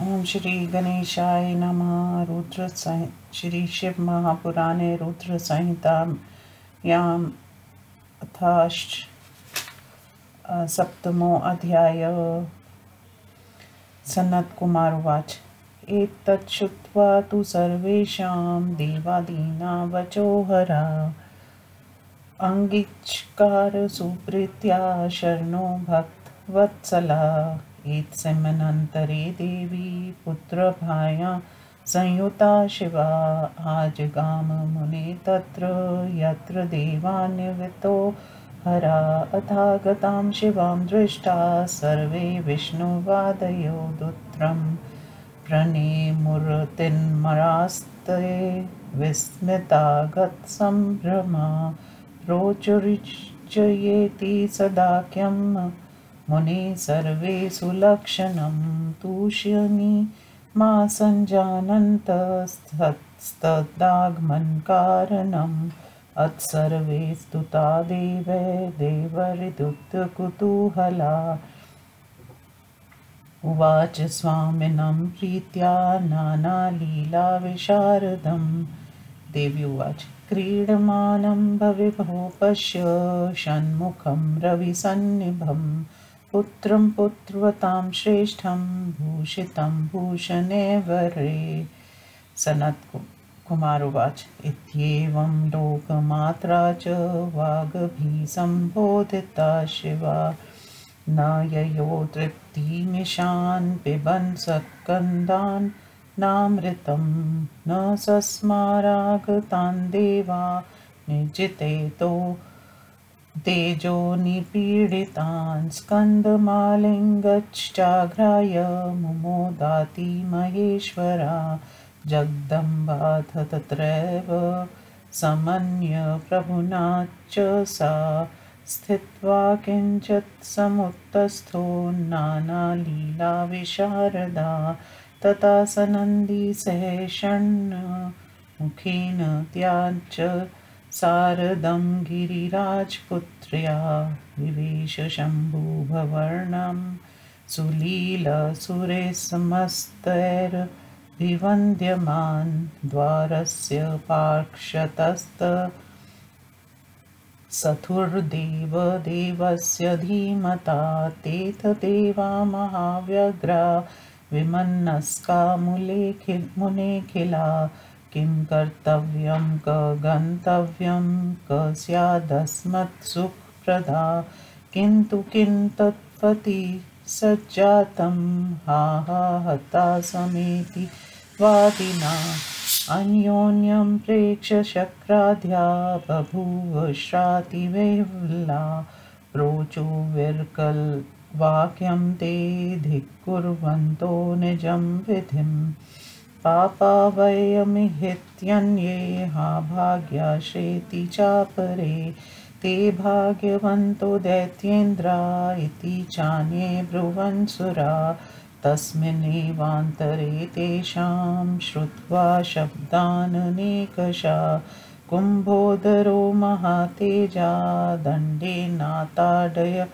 ओम श्री गणेशाय नमः। श्री शिव महापुराणे रुद्र संहितायाम् सप्तमो अध्याय। सनत्कुमार उवाच। एतत् श्रुत्वा तु सर्वेषां देवादीनां वचो हरा अङ्गीचकार सुप्रीत्या शरणो भक्तवत्सला। एतस्मिन्नन्तरे देवी पुत्रभाया संयुता शिवा आजगाम मुने तत्र यत्र देवान्वितो हरा। अथागतां शिवां दृष्टा सर्वे विष्णुवादयो दुत्रं प्रणेमुरतिन्मरास्ते विस्मिता गतसम्भ्रमा। रोचुरिच्येति सदाख्यं मुने सर्वे सुलक्षणं तुष्यनि मा सञ्जानन्तस्तदागमनकारणम्। अत्सर्वे स्तुता देवे देवरिदुत्कुतूहला। उवाच स्वामिनं प्रीत्या नानालीलाविशारदम्। देवी उवाच। क्रीडमानं भविभो पश्य षण्मुखं रविसन्निभं पुत्रं पुत्रवतां श्रेष्ठं भूषितं भूषणैर्वरे। सनत्कुमार उवाच। इत्येवं लोकमात्रा च वाग्भिः सम्बोधिता शिवा न ययो तृप्तिमिषान् पिबन् स्कन्दान् नामृतं न सस्मारागतान् देवा निर्जितेतो तेजो निपीडितान् स्कन्दमालिङ्गश्चाघ्राय मुमोदाति महेश्वरा। जगदम्बा तत्रैव समन्य प्रभुना च सा स्थित्वा किञ्चित् समुत्तस्थो नानालीलाविशारदा। तथा सनन्दी सहषण्मुखेन त्याज शारदं गिरिराजपुत्र्या विवेश शम्भुभवर्णं सुलीलसुरेशमस्तैरभिवन्द्यमान् द्वारस्य पार्श्वतस्त सथुर्देवदेवस्य धीमता तेथ देवा महाव्यग्रा विमनस्का मुनेखिला। किं कर्तव्यं क गन्तव्यं क स्यादस्मत्सुखप्रदा किन्तु किं तत्पति सज्जातं हा हा हता समेति वादिना। अन्योन्यं प्रेक्ष्य शक्राद्या बभूव श्रातिविह्वला। प्रोचो विर्कलवाक्यं ते धिक्कुर्वन्तो निजं विधिं पापा वयमिहित्यन्ये हा भाग्याश्रेति चापरे। ते भाग्यवन्तो दैत्येन्द्रा इति चान्ये ब्रुवन् सुरा। तस्मिन्नेवान्तरे तेषां श्रुत्वा शब्दाननेकशा कुम्भोदरो महातेजा दण्डेनाताडय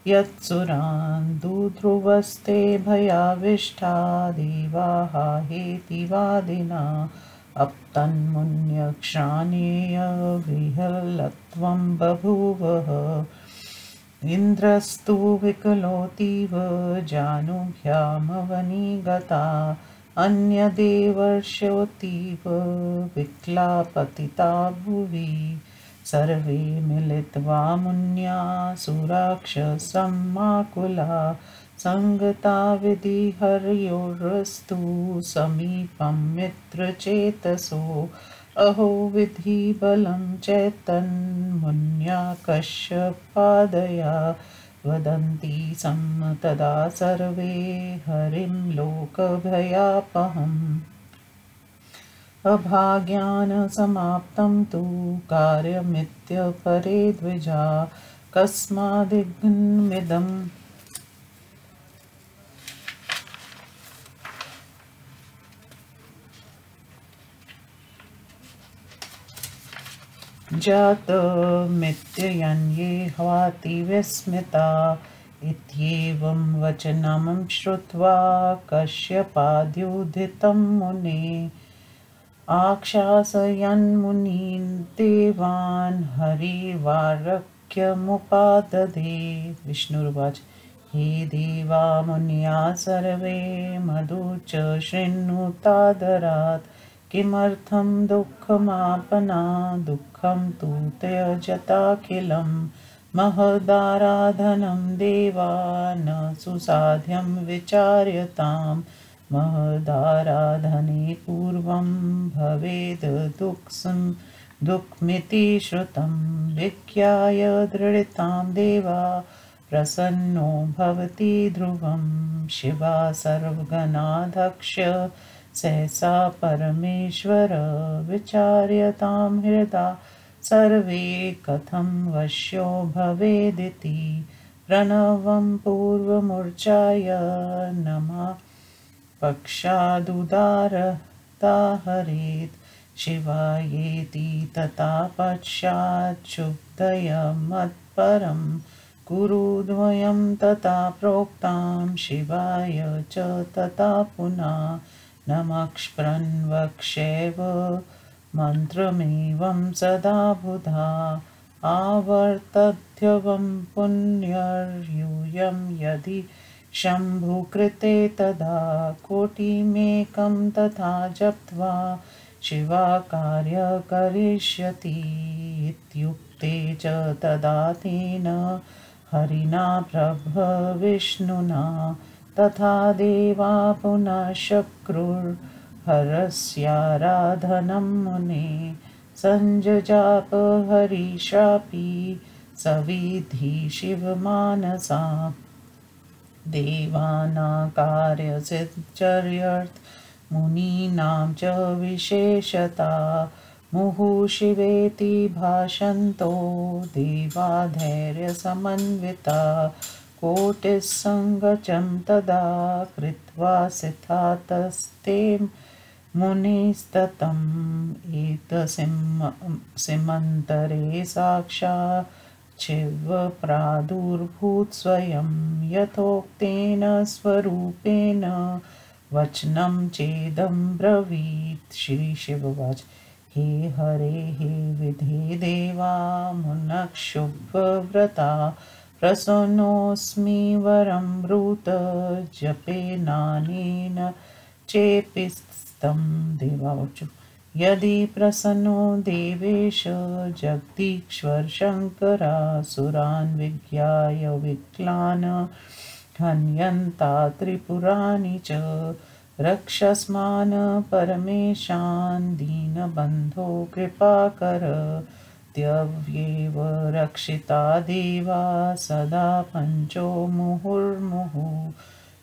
यत्सुरान् दुद्रुवस्ते भयाविष्टा देवाः हेति वादिना। अपतन्मुन्यक्षाणेय विहलत्वं बभूवः इन्द्रस्तु विकलोतीव जानुभ्यामवनिगता। अन्यदेवर्ष्योतीव विकला पतिता भुवि। सर्वे मिलित्वा मुन्यासुराक्षसमाकुला सङ्गता विधिहर्योरस्तु समीपं मित्रचेतसो। अहो विधिबलं चैतन्मुन्या कश्यपादया वदन्ति तदा सर्वे हरिं लोकभयापहम्। अभाग्यान् समाप्तं तु कार्यमित्यपरे द्विजा कस्मादिघ्नमिदम् जातमित्ययन्ये ह्वाति विस्मिता। इत्येवं वचनं श्रुत्वा कश्यपाद्युदितं मुने आक्षासयन्मुनीन् देवान् हरिवाक्यमुपाददे। विष्णुर्वाच हे देवा मुनया सर्वे मधुच शृणुतादरात् किमर्थं दुःखमापना दुःखं तु त्यजताखिलं महदाराधनं देवा न सुसाध्यं विचार्यताम् महदाराधने पूर्वं भवेद् दुःखमिति श्रुतं विज्ञाय दृढतां देवा प्रसन्नो भवति ध्रुवं शिवा सर्वगणाध्यक्ष सहसा परमेश्वर विचार्यतां हृदा सर्वे कथं वश्यो भवेदिति प्रणवं पूर्वमुच्चार्य नमः पक्षादुदारताहरेत् शिवायेति तथा पश्चाच्छुद्धयमत्परं कुरुद्वयं तथा प्रोक्तां शिवाय च तथा पुनः नमः वक्ष्यैव मन्त्रमेवं सदा बुधा आवर्तध्यवं पुण्यर्यूयं यदि शम्भुकृते तदा कोटिमेकं तथा जप्त्वा शिवाकार्य करिष्यति इत्युक्ते च तदा तेन हरिणा प्रभविष्णुना तथा देवा पुनः शक्रुर्हरस्याराधनं मुने सञ्जजाप हरिशापि सविधि शिवमानसा देवानाकार्यसिद्ध्यर्थ मुनीनां च विशेषता मुहुः शिवेति भाषन्तो देवा धैर्यसमन्विता कोटिसङ्गचं तदा कृत्वा सिद्धातस्ते मुनिस्ततम् एतस्मिन्मन्त्रे साक्षात् शिवप्रादुर्भूत स्वयं यथोक्तेन स्वरूपेण वचनं चेदं ब्रवीत्। श्री शिववाच हे हरे हे विधे देवा मुनः शुभव्रता प्रसन्नोऽस्मि वरं ब्रूत जपेनानेन चेपिस्तं देवावचु यदि प्रसन्नो देवेश जगदीश्वर शङ्करासुरान् विज्ञाय विक्लान् हन्यन्ता त्रिपुराणि च रक्षस्मान् परमेशान् दीनबन्धो कृपाकर त्यव्येव रक्षिता देवा सदा पञ्चो मुहुर्मुहुः।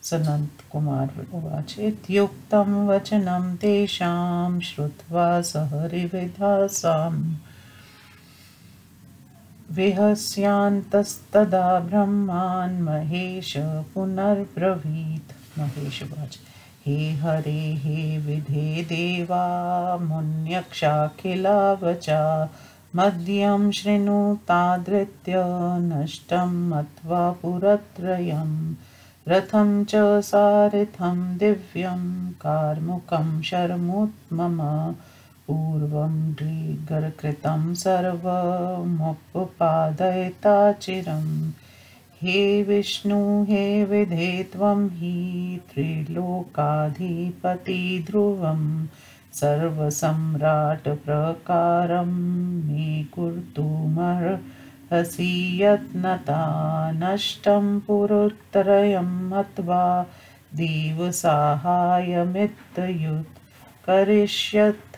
सनत्कुमार उवाच इत्युक्तं वचनं तेषां श्रुत्वा स हरिविदासाम् विहस्यान्तस्तदा ब्रह्मान् महेश पुनर्ब्रवीत्। महेशवाच हे हरे हे विधे देवा मुन्यक्षाखिला वचा मद्यं शृणुतादृत्य नष्टं मत्वा पुरत्रयम् रथं च सारथं दिव्यं कार्मुकं शर्मुत्मम पूर्वं दृगर्कृतं सर्वमुपपादयता चिरं हे विष्णु हे विधे त्वं हि त्रिलोकाधिपति ध्रुवं सर्वसम्राट प्रकारं मे कर्तुमर्हसि यत्नता नष्टं पुरुत्रयं मत्वा देवसाहाय्यमित्युत करिष्यथ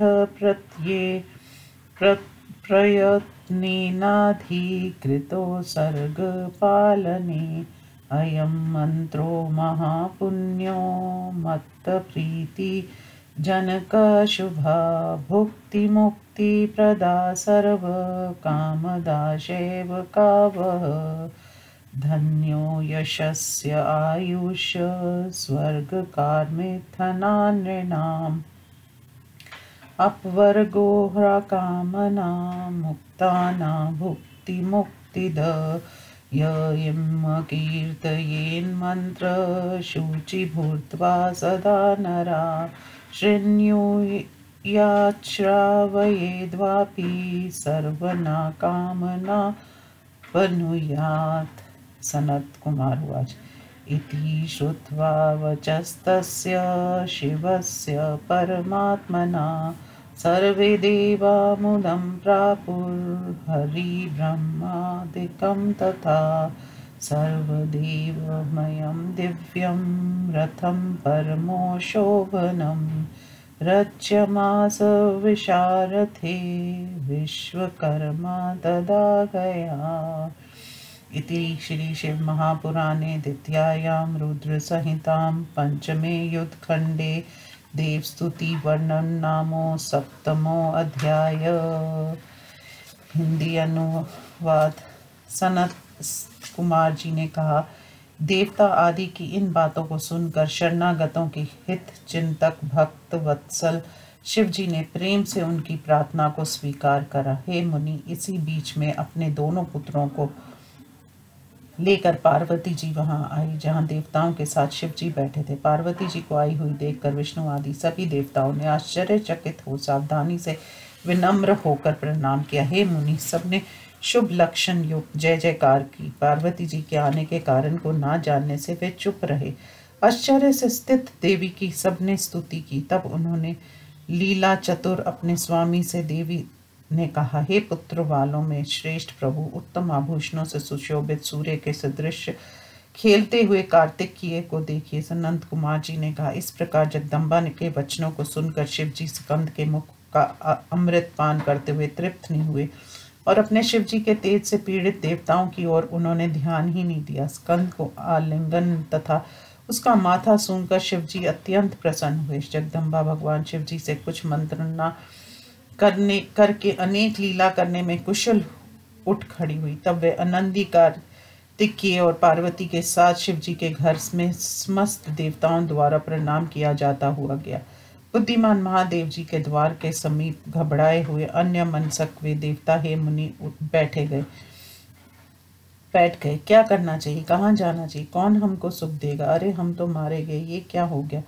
प्रयत्नेनाधिकृतो सर्गपालने अयं मन्त्रो महापुण्यो मत्तप्रीति जनकशुभा भुक्तिमुक्तिप्रदा सर्वकामदा सेवकावः धन्यो यशस्य आयुष स्वर्गकार्मिथनान्यनाम् अपवर्गो ह्रकामना मुक्तानां भुक्तिमुक्तिद य इम कीर्तयेन्मन्त्र शुचिभूत्वा सदा नरा शृण्युयाच्छ्रावयेद्वापि सर्वना कामना पनुयात्। सनत कुमार उवाच इति श्रुत्वा वचस्तस्य शिवस्य परमात्मना सर्वे देवा मुदं प्रापुर्हरिब्रह्मादिकं तथा सर्वदेवमयं दिव्यं रथं परमो शोभनं रच्यमास विशारथे विश्वकर्मा तदा गया। इति श्री शिव महापुराणे द्वितीयायां रुद्रसंहितां पंचमे युद्धखंडे देवस्तुति वर्णन नामो सप्तमो अध्याय। हिंदी अनुवाद। सनत कुमार जी ने कहा, देवता आदि की इन बातों को सुनकर शरणागतों के हित चिंतक भक्त वत्सल शिव जी ने प्रेम से उनकी प्रार्थना को स्वीकार करा। हे मुनि, इसी बीच में अपने दोनों पुत्रों को लेकर पार्वती जी वहां आई जहां देवताओं के साथ शिव जी बैठे थे। पार्वती जी को आई हुई देखकर विष्णु आदि सभी देवताओं ने आश्चर्यचकित हो सावधानी से विनम्र होकर प्रणाम किया। हे मुनि, सबने शुभ लक्षण युक्त जय जयकार की। पार्वती जी के आने के कारण को ना जानने से वे चुप रहे। आश्चर्य से स्थित देवी की सबने स्तुति की। तब उन्होंने लीला चतुर अपने स्वामी से देवी ने कहा, हे पुत्र वालों में श्रेष्ठ प्रभु, उत्तम आभूषणों से सुशोभित सूर्य के सदृश खेलते हुए कार्तिकेय को देखिए। सनंत कुमार जी ने कहा, इस प्रकार जगदम्बा के वचनों को सुनकर शिव जी स्कंद के मुख का अमृत पान करते हुए तृप्त नहीं हुए और अपने शिव जी के तेज से पीड़ित देवताओं की ओर उन्होंने ध्यान ही नहीं दिया। स्कंद को आलिंगन तथा उसका माथा सूंघकर शिव जी अत्यंत प्रसन्न हुए। जगदम्बा भगवान शिव जी से कुछ मंत्रणा करके अनेक लीला करने में कुशल उठ खड़ी हुई। तब वे आनंदी कार्तिकेय और पार्वती के साथ शिव जी के घर में समस्त देवताओं द्वारा प्रणाम किया जाता हुआ गया। बुद्धिमान महादेव जी के द्वार के समीप घबराए हुए अन्य मनसक वे देवता हे मुनि बैठ गए। क्या करना चाहिए, कहाँ जाना चाहिए, कौन हमको सुख देगा, अरे हम तो मारे गए, ये क्या हो गया।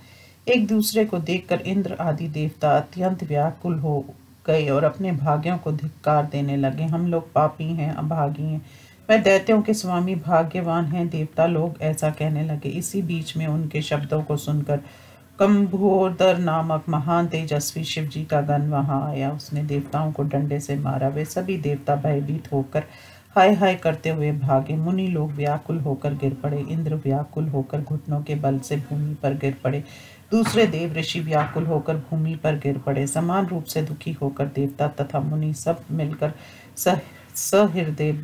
एक दूसरे को देखकर इंद्र आदि देवता अत्यंत व्याकुल हो गए और अपने भाग्यों को धिक्कार देने लगे। हम लोग पापी हैं, अभागी हैं, वह दैत्यों के स्वामी भाग्यवान हैं। देवता लोग ऐसा कहने लगे। इसी बीच में उनके शब्दों को सुनकर कंभोदर नामक महान तेजस्वी शिव जी का गण वहां आया। उसने देवताओं को डंडे से मारा। वे सभी देवता भयभीत होकर हाय हाय करते हुए भागे। मुनि लोग व्याकुल होकर गिर पड़े। इंद्र व्याकुल होकर घुटनों के बल से भूमि पर गिर पड़े। दूसरे देव ऋषि व्याकुल होकर भूमि पर गिर पड़े। समान रूप से दुखी होकर देवता तथा मुनि सब मिलकर सहृदय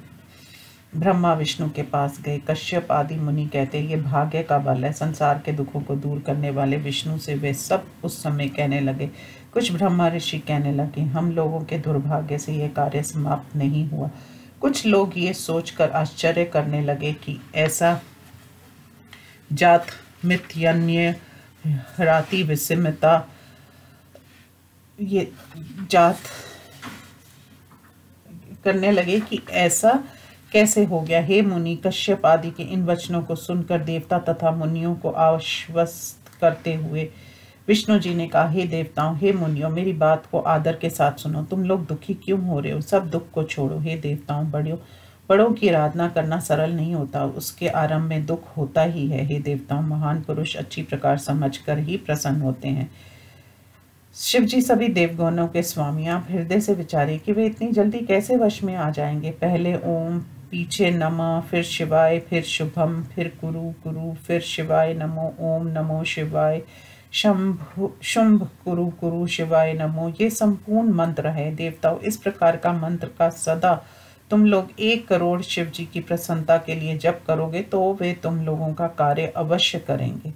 ब्रह्मा विष्णु के पास गए। कश्यप आदि मुनि कहते, ये भाग्य का बल है। संसार के दुखों को दूर करने वाले विष्णु से वे सब उस समय कहने लगे। कुछ ब्रह्मा ऋषि कहने लगे, हम लोगों के दुर्भाग्य से यह कार्य समाप्त नहीं हुआ। कुछ लोग ये सोचकर आश्चर्य करने लगे कि ऐसा जात मिथ्यन्य राति विस्मिता, ये जात करने लगे कि ऐसा कैसे हो गया। हे मुनि, कश्यप आदि के इन वचनों को सुनकर देवता तथा मुनियों को आश्वस्त करते हुए विष्णु जी ने कहा, हे देवताओं, हे मुनियों, मेरी बात को आदर के साथ सुनो। तुम लोग दुखी क्यों हो रहे हो? सब दुख को छोड़ो। हे देवताओं, बड़ों की आराधना करना सरल नहीं होता, उसके आरंभ में दुख होता ही है। हे देवताओं, महान पुरुष अच्छी प्रकार समझकर ही प्रसन्न होते हैं। शिव जी सभी देवगणों के स्वामी, आप हृदय से विचारिए कि वे इतनी जल्दी कैसे वश में आ जाएंगे। पहले ओम, पीछे नमः, फिर शिवाय, फिर शुभम, फिर कुरु कुरु, फिर शिवाय नमो, ओम नमो शिवाय, शुंभ कुरु कुरु शिवाय नमो, ये संपूर्ण मंत्र है। देवताओं, इस प्रकार का मंत्र का सदा तुम लोग 1 करोड़ शिव जी की प्रसन्नता के लिए जप करोगे तो वे तुम लोगों का कार्य अवश्य करेंगे।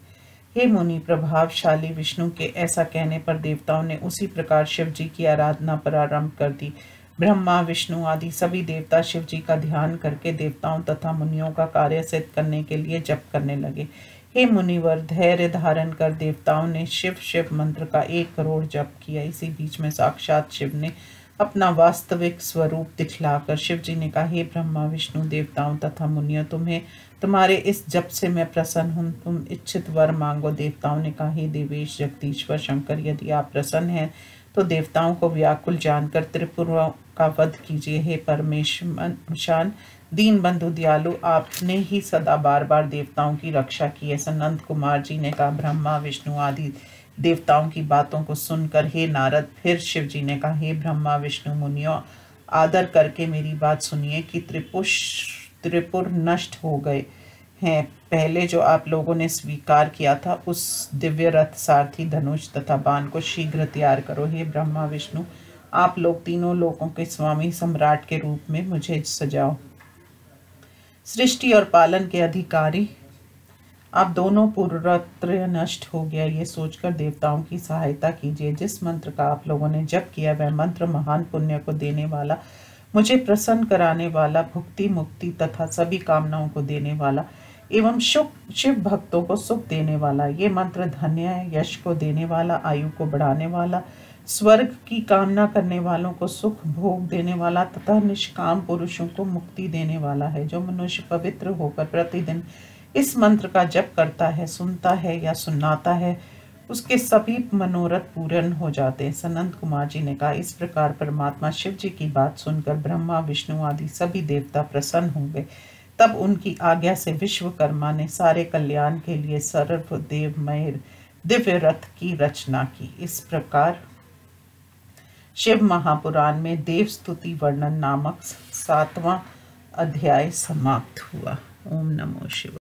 हे मुनि, प्रभावशाली विष्णु के ऐसा कहने पर देवताओं ने उसी प्रकार शिव जी की आराधना प्रारंभ कर दी। ब्रह्मा, विष्णु आदि सभी देवता शिव जी का ध्यान करके देवताओं तथा मुनियों का कार्य सिद्ध करने के लिए जप करने लगे। हे मुनिवर, धैर्य धारण कर देवताओं ने शिव शिव मंत्र का 1 करोड़ जप किया। इसी बीच में साक्षात शिव ने अपना वास्तविक स्वरूप दिखलाकर शिव जी ने कहा, हे ब्रह्मा विष्णु देवताओं तथा मुनियों, तुम्हें तुम्हारे इस जप से मैं प्रसन्न हूँ, तुम इच्छित वर मांगो। देवताओं ने कहा, हे देवेश जगदीश्वर शंकर, यदि आप प्रसन्न हैं तो देवताओं को व्याकुल जानकर त्रिपुरों का वध कीजिए। हे परमेशान दीन बंधु दयालु, आपने ही सदा बार बार देवताओं की रक्षा की है। सनंद कुमार जी ने कहा, ब्रह्मा विष्णु आदि देवताओं की बातों को सुनकर हे नारद, फिर शिव जी ने कहा, हे ब्रह्मा विष्णु मुनियों, आदर करके मेरी बात सुनिए कि त्रिपुर नष्ट हो गए हैं। पहले जो आप लोगों ने स्वीकार किया था, उस दिव्य रथ, सारथी, धनुष तथा बाण को शीघ्र तैयार करो। हे ब्रह्मा विष्णु, आप लोग तीनों लोकों के स्वामी सम्राट के रूप में मुझे सजाओ। सृष्टि और पालन के अधिकारी, आप दोनों पूर्वत्रय नष्ट हो गया, ये सोचकर देवताओं की सहायता कीजिए। जिस मंत्र का आप लोगों ने जप किया वह मंत्र महान पुण्य को देने वाला, मुझे प्रसन्न कराने वाला, भुक्ति मुक्ति तथा सभी कामनाओं को देने वाला एवं शिव भक्तों को सुख देने वाला। ये मंत्र धन्य है, यश को देने वाला, आयु को बढ़ाने वाला, स्वर्ग की कामना करने वालों को सुख भोग देने वाला तथा निष्काम पुरुषों को मुक्ति देने वाला है। जो मनुष्य पवित्र होकर प्रतिदिन इस मंत्र का जप करता है, सुनता है या सुनाता है, उसके सभी मनोरथ पूर्ण हो जाते हैं। सनंद कुमार जी ने कहा, इस प्रकार परमात्मा शिव जी की बात सुनकर ब्रह्मा विष्णु आदि सभी देवता प्रसन्न हो गए। तब उनकी आज्ञा से विश्वकर्मा ने सारे कल्याण के लिए सर्वदेवमय दिव्य रथ की रचना की। इस प्रकार शिव महापुराण में देव स्तुति वर्णन नामक 7वां अध्याय समाप्त हुआ। ओम नमो शिवाय।